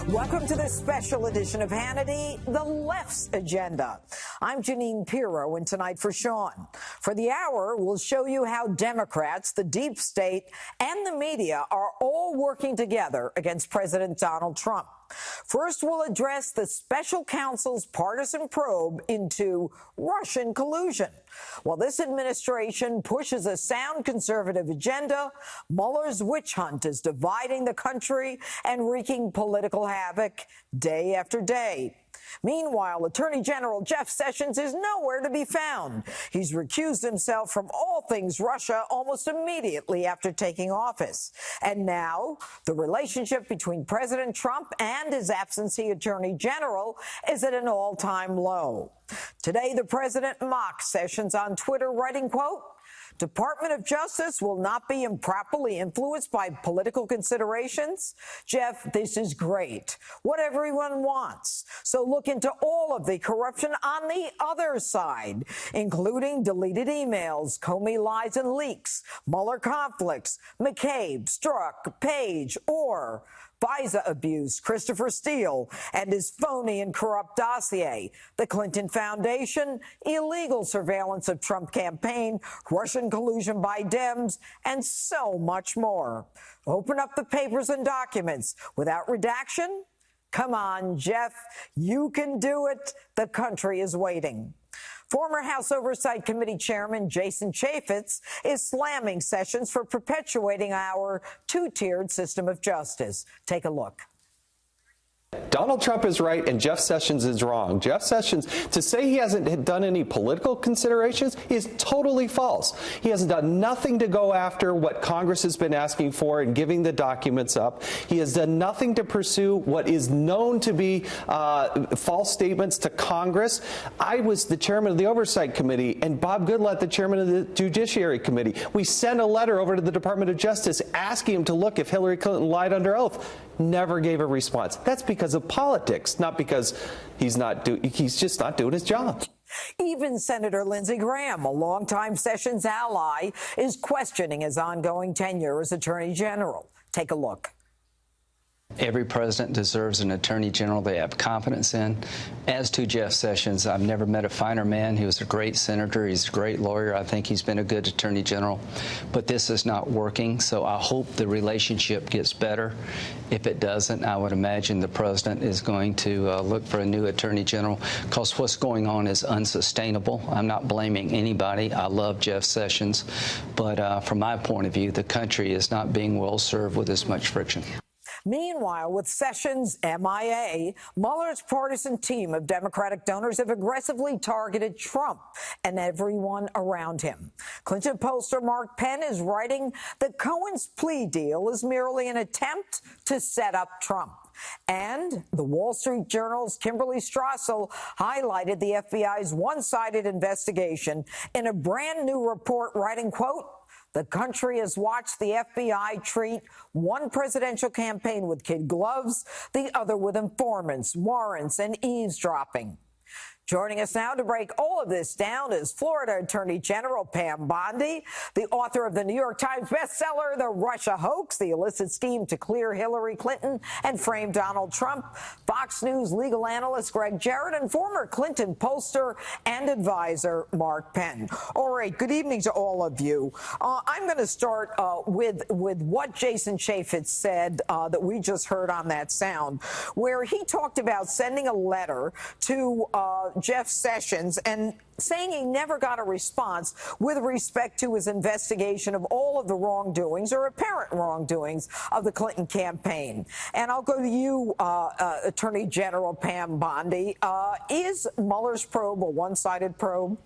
Welcome to this special edition of Hannity, The Left's Agenda. I'm Janine Pirro, and tonight for Sean. For the hour, we'll show you how Democrats, the deep state, and the media are all working together against President Donald Trump. First, we'll address the special counsel's partisan probe into Russian collusion. While this administration pushes a sound conservative agenda, Mueller's witch hunt is dividing the country and wreaking political havoc day after day. Meanwhile, Attorney General Jeff Sessions is nowhere to be found. He's recused himself from all things Russia almost immediately after taking office. And now, the relationship between President Trump and his absentee Attorney General is at an all-time low. Today, the president mocked Sessions on Twitter, writing, quote, "Department of Justice will not be improperly influenced by political considerations." Jeff, this is great. What everyone wants. So look into all of the corruption on the other side, including deleted emails, Comey lies and leaks, Mueller conflicts, McCabe, Strzok, Page, or FISA abuse, Christopher Steele and his phony and corrupt dossier, the Clinton Foundation, illegal surveillance of Trump campaign, Russian collusion by Dems, and so much more. Open up the papers and documents without redaction? Come on, Jeff, you can do it. The country is waiting. Former House Oversight Committee Chairman Jason Chaffetz is slamming Sessions for perpetuating our two-tiered system of justice. Take a look. Donald Trump is right and Jeff Sessions is wrong. Jeff Sessions, to say he hasn't done any political considerations is totally false. He has done nothing to go after what Congress has been asking for and giving the documents up. He has done nothing to pursue what is known to be false statements to Congress. I was the chairman of the Oversight Committee and Bob Goodlatte, the chairman of the Judiciary Committee. We sent a letter over to the Department of Justice asking him to look if Hillary Clinton lied under oath. Never gave a response. That's because of politics, not because he's just not doing his job. Even Senator Lindsey Graham, a longtime Sessions ally, is questioning his ongoing tenure as Attorney General. Take a look. Every president deserves an attorney general they have confidence in. As to Jeff Sessions, I've never met a finer man. He was a great senator. He's a great lawyer. I think he's been a good attorney general. But this is not working, so I hope the relationship gets better. If it doesn't, I would imagine the president is going to look for a new attorney general, because what's going on is unsustainable. I'm not blaming anybody. I love Jeff Sessions. But from my point of view, the country is not being well served with this much friction. Meanwhile, with Sessions' MIA, Mueller's partisan team of Democratic donors have aggressively targeted Trump and everyone around him. Clinton pollster Mark Penn is writing that Cohen's plea deal is merely an attempt to set up Trump. And the Wall Street Journal's Kimberly Strassel highlighted the FBI's one-sided investigation in a brand new report, writing, quote, "The country has watched the FBI treat one presidential campaign with kid gloves, the other with informants, warrants, and eavesdropping." Joining us now to break all of this down is Florida Attorney General Pam Bondi, the author of the New York Times bestseller, The Russia Hoax, the illicit scheme to clear Hillary Clinton and frame Donald Trump, Fox News legal analyst Greg Jarrett, and former Clinton pollster and advisor Mark Penn. All right, good evening to all of you. I'm going to start with what Jason Chaffetz said that we just heard on that sound, where he talked about sending a letter to Jeff Sessions and saying he never got a response with respect to his investigation of all of the wrongdoings or apparent wrongdoings of the Clinton campaign. And I'll go to you, Attorney General Pam Bondi. Is Mueller's probe a one-sided probe?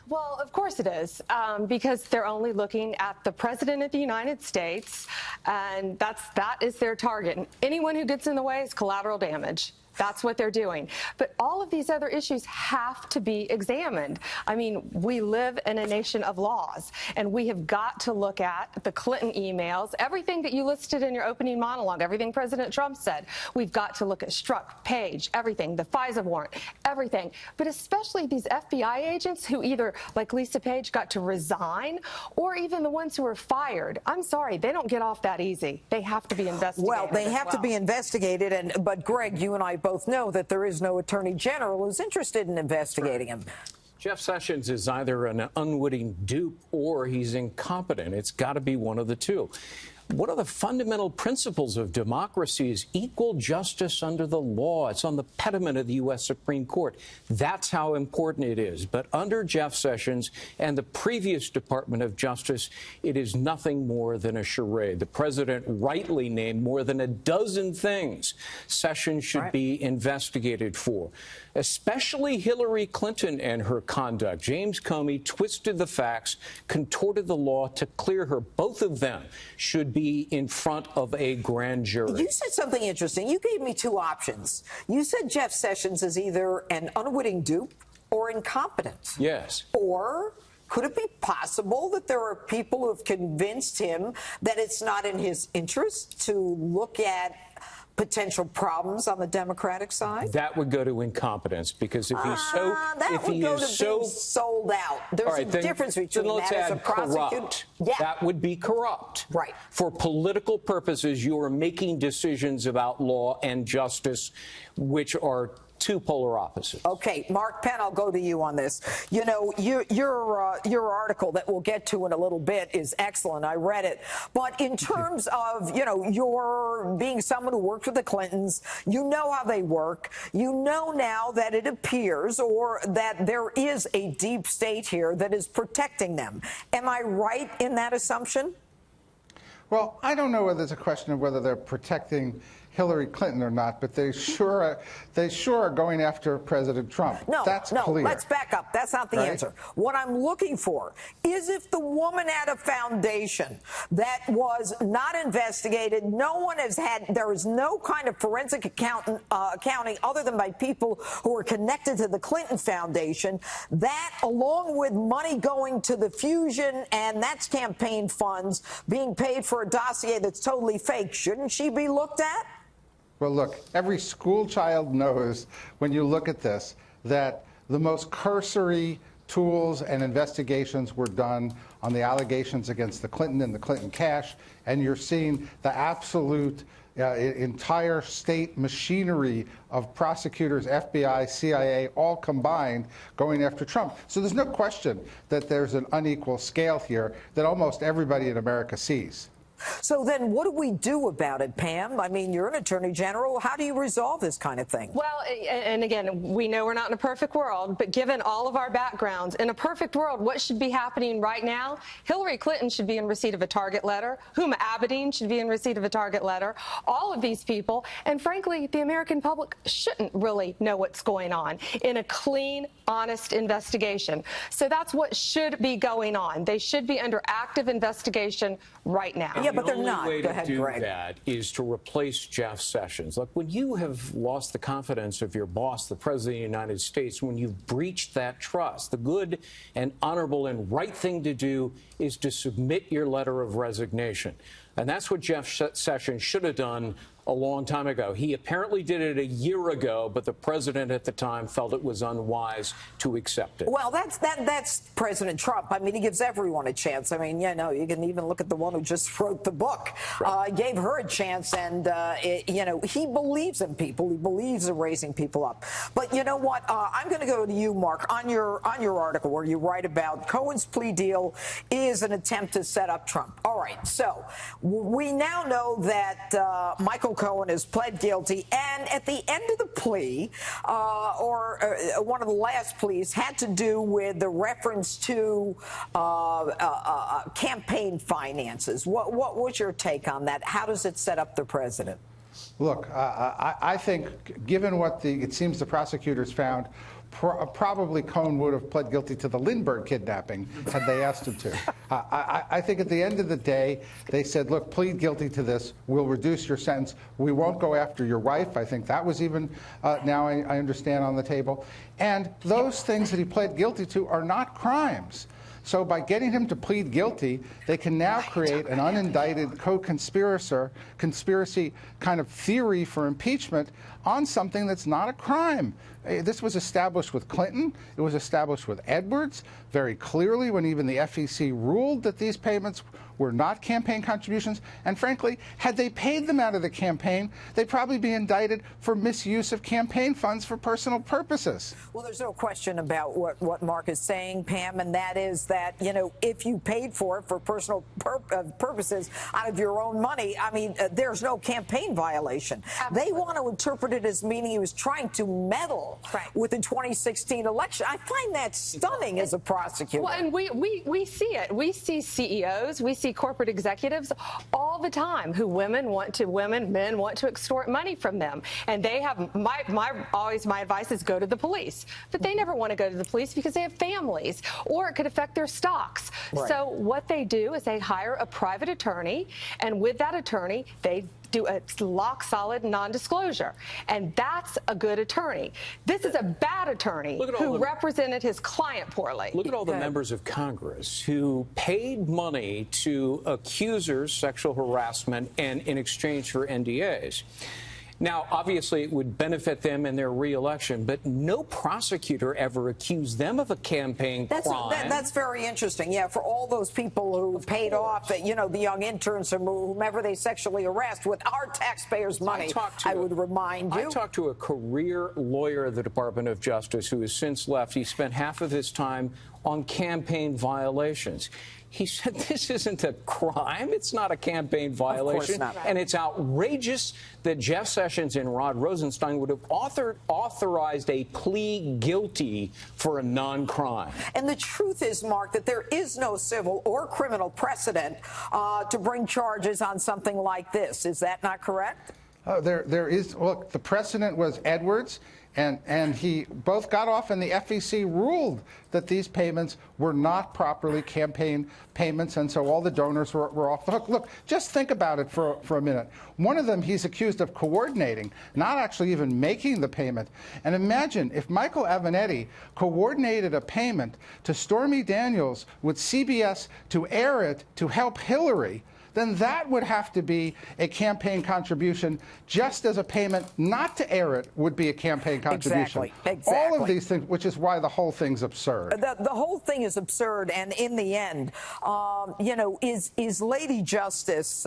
Well, of course it is, because they're only looking at the president of the United States, and that is their target. And anyone who gets in the way is collateral damage. That's what they're doing. But all of these other issues have to be examined. I mean, we live in a nation of laws, and we have got to look at the Clinton emails, everything that you listed in your opening monologue, everything President Trump said. We've got to look at Strzok, Page, everything, the FISA warrant, everything. But especially these FBI agents who either, like Lisa Page, got to resign, or even the ones who were fired. I'm sorry, they don't get off that easy. They have to be investigated. Well, they have to be investigated, but Greg, you and I both know that there is no attorney general who's interested in investigating him. Jeff Sessions is either an unwitting dupe or he's incompetent. It's got to be one of the two. One of the fundamental principles of democracy is equal justice under the law. It's on the pediment of the U.S. Supreme Court. That's how important it is. But under Jeff Sessions and the previous Department of Justice, it is nothing more than a charade. The president rightly named more than a dozen things Sessions should be investigated for, especially Hillary Clinton and her conduct. James Comey twisted the facts, contorted the law to clear her. Both of them should be in front of a grand jury. You said something interesting. You gave me two options. You said Jeff Sessions is either an unwitting dupe or incompetent. Yes. Or could it be possible that there are people who have convinced him that it's not in his interest to look at potential problems on the Democratic side? That would go to incompetence, because if he's so, if he is so sold out, there's a difference between that as a prosecutor. Corrupt. Yeah. That would be corrupt. Right. For political purposes, you are making decisions about law and justice, which are two polar opposites. Okay, Mark Penn, I'll go to you on this. You know, your article that we'll get to in a little bit is excellent. I read it. But in terms of, you know, your being someone who worked with the Clintons, you know how they work. You know now that it appears, or that there is a deep state here that is protecting them. Am I right in that assumption? Well, I don't know whether it's a question of whether they're protecting Hillary Clinton or not, but they sure are going after President Trump. That's clear. Let's back up. That's not the answer. What I'm looking for is if the woman had a foundation that was not investigated, no one has had, there is no kind of forensic accounting other than by people who are connected to the Clinton Foundation, that along with money going to the Fusion, and that's campaign funds being paid for a dossier that's totally fake, shouldn't she be looked at? Well, look, every school child knows when you look at this that the most cursory tools and investigations were done on the allegations against the Clinton and the Clinton cash, and you're seeing the absolute entire state machinery of prosecutors, FBI, CIA, all combined going after Trump. So there's no question that there's an unequal scale here that almost everybody in America sees. So then what do we do about it, Pam? I mean, you're an attorney general. How do you resolve this kind of thing? Well, and again, we know we're not in a perfect world, but given all of our backgrounds, in a perfect world, what should be happening right now? Hillary Clinton should be in receipt of a target letter. Huma Abedin should be in receipt of a target letter. All of these people, and frankly, the American public shouldn't really know what's going on in a clean, honest investigation. So that's what should be going on. They should be under active investigation right now. Yeah, but they're not. The only way Go ahead, to do Greg. that is to replace Jeff Sessions. Look, when you have lost the confidence of your boss, the President of the United States, when you've breached that trust, the good and honorable and right thing to do is to submit your letter of resignation. And that's what Jeff Sessions should have done a long time ago. He apparently did it a year ago, but the president at the time felt it was unwise to accept it. Well, that's President Trump. I mean, he gives everyone a chance. I mean, you know, you can even look at the one who just wrote the book. Gave her a chance, and you know, he believes in people. He believes in raising people up. But you know what? I'm going to go to you, Mark, on your article where you write about Cohen's plea deal is an attempt to set up Trump. All right, so we now know that Michael Cohen has pled guilty, and at the end of the plea, one of the last pleas had to do with the reference to campaign finances. What was your take on that? How does it set up the president? Look, I think, given what it seems the prosecutors found, probably Cohn would have pled guilty to the Lindbergh kidnapping had they asked him to. I think at the end of the day, they said, look, plead guilty to this. We'll reduce your sentence. We won't go after your wife. I think that was even, now I understand, on the table. And those things that he pled guilty to are not crimes. So by getting him to plead guilty, they can now create an unindicted conspiracy kind of theory for impeachment on something that's not a crime. This was established with Clinton. It was established with Edwards very clearly when even the FEC ruled that these payments were not campaign contributions. And frankly, had they paid them out of the campaign, they'd probably be indicted for misuse of campaign funds for personal purposes. Well, there's no question about what Mark is saying, Pam, and that is that, you know, if you paid for it for personal purposes out of your own money, I mean, there's no campaign violation. Absolutely. They want to interpret it as meaning he was trying to meddle with the 2016 election. I find that stunning as a prosecutor. Well, and we see it. We see CEOs, we see corporate executives all the time who men want to extort money from them. And they have, my advice is go to the police. But they never want to go to the police because they have families, or it could affect their stocks. Right. So what they do is they hire a private attorney, and with that attorney, they do a lock-solid non-disclosure. And that's a good attorney. This is a bad attorney who represented his client poorly. Look at all the members of Congress who paid money to accusers, sexual harassment, and in exchange for NDAs. Now, obviously, it would benefit them in their re-election, but no prosecutor ever accused them of a campaign crime. That's very interesting. Yeah, for all those people who paid off, you know, the young interns or whomever they sexually harassed with our taxpayers' money, I would remind you. I talked to a career lawyer at the Department of Justice who has since left. He spent half of his time on campaign violations. He said this isn't a crime. It's not a campaign violation. Of course not. And it's outrageous that Jeff Sessions and Rod Rosenstein would have authorized a plea guilty for a non-crime. And the truth is, Mark, that there is no civil or criminal precedent to bring charges on something like this. Is that not correct? There is. Look, the precedent was Edwards, and he both got off, and the FEC ruled that these payments were not properly campaign payments, and so all the donors were off the hook. Look, just think about it for a minute. One of them he's accused of coordinating, not actually even making the payment. And imagine if Michael Avenatti coordinated a payment to Stormy Daniels with CBS to air it to help Hillary, then that would have to be a campaign contribution, just as a payment not to air it would be a campaigne contribution. Exactly. All of these things, which is why the whole thing's absurd. The whole thing is absurd, and in the end, you know, is Lady Justice,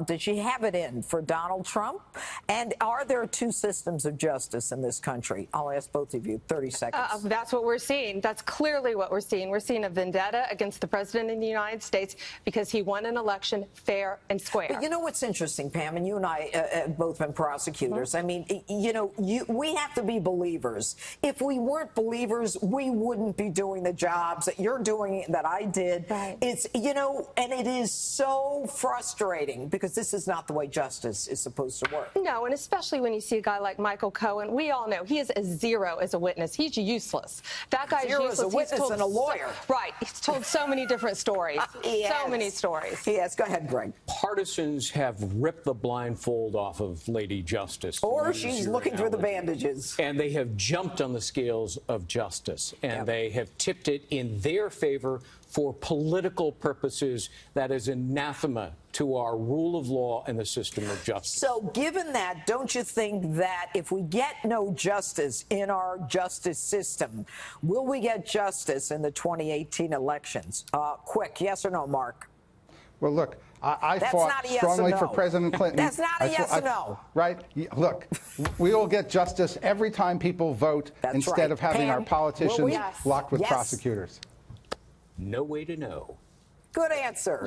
does she have it in for Donald Trump? And are there two systems of justice in this country? I'll ask both of you, 30 seconds. That's what we're seeing. That's clearly what we're seeing. We're seeing a vendetta against the president of the United States because he won an election fair and square. But you know what's interesting, Pam, and you and I have both been prosecutors. I mean, you know, we have to be believers. If we weren't believers, we wouldn't be doing the jobs that you're doing, that I did. Right. It's, you know, and it is so frustrating because this is not the way justice is supposed to work. No, and especially when you see a guy like Michael Cohen, we all know he is a zero as a witness. He's useless. That guy's zero useless. As a witness and a lawyer. Right. He's told so many different stories. So many stories. Yes. Go ahead, Greg. Partisans have ripped the blindfold off of Lady Justice. Or she's looking through the bandages. And they have jumped on the scales of justice, and they have tipped it in their favor for political purposes. That is anathema to our rule of law and the system of justice. So given that, don't you think that if we get no justice in our justice system, will we get justice in the 2018 elections? Quick, yes or no, Mark? Well, look, I fought strongly for President Clinton. That's not a yes or no. Right? Look, we will get justice every time people vote instead of having our politicians locked with prosecutors. No way to know. Good answer.